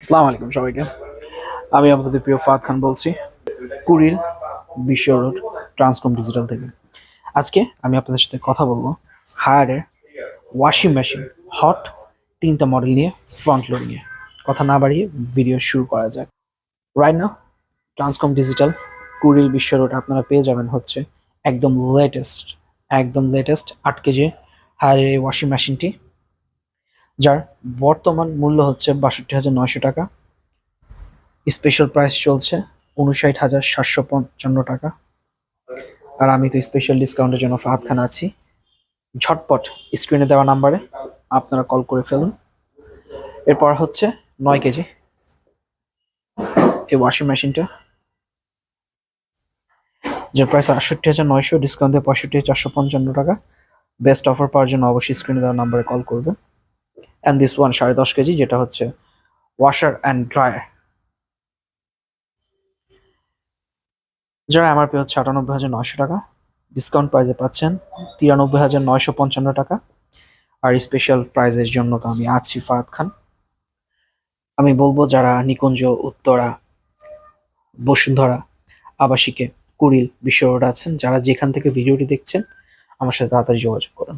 আসসালামু আলাইকুম সবাইকে। আমি আপনাদের প্রিয় ফাহাদ খান বলছি, কুড়িল বিশ্ব রোড ট্রান্সকম ডিজিটাল থেকে। আজকে আমি আপনাদের সাথে কথা বলবো হায়ারের ওয়াশিং মেশিন হট 3টা মডেল নিয়ে ফ্রন্ট লোড নিয়ে। কথা না বাড়িয়ে ভিডিও শুরু করা যাক। Right now Transcom digital Kuril বিশ্ব রোড আপনারা পেয়ে যাবেন হচ্ছে একদম লেটেস্ট 8 কেজি হায়ারের এই ওয়াশিং মেশিনটি, যার বর্তমান মূল্য হচ্ছে ৬২,৯০০ টাকা। স্পেশাল প্রাইস চলছে ৫৯,৭৫৫ টাকা। আর আমি তো স্পেশাল ডিসকাউন্টের জন্য ফাহাদ খান আছি। ঝটপট স্ক্রিনে দেওয়া নাম্বারে আপনারা কল করে ফেলুন। এরপর হচ্ছে 9 কেজি এই ওয়াশিং মেশিনটা, যার প্রাইস ৬৮,৯০০, ডিসকাউন্ট দিয়ে ৬৫,৪৫৫ টাকা। বেস্ট অফার পাওয়ার জন্য অবশ্যই স্ক্রিনে দেওয়া নাম্বারে কল করবে। অ্যান্ড দিস ওয়ান 10.5 কেজি, যেটা হচ্ছে ওয়াশার অ্যান্ড ড্রায়ার, যার এমআরপি হচ্ছে ৯৮,৯০০ টাকা। ডিসকাউন্ট প্রাইসে পাচ্ছেন ৯৩,৯৫৫ টাকা। আর স্পেশাল প্রাইজের জন্য তো আমি আছি ফাহাদ খান। আমি বলবো যারা নিকুঞ্জ, উত্তরা, বসুন্ধরা আবাসিকে, কুড়িল বিশ্ব রোড আছেন, যারা যেখান থেকে ভিডিওটি দেখছেন আমার সাথে তাড়াতাড়ি যোগাযোগ করুন।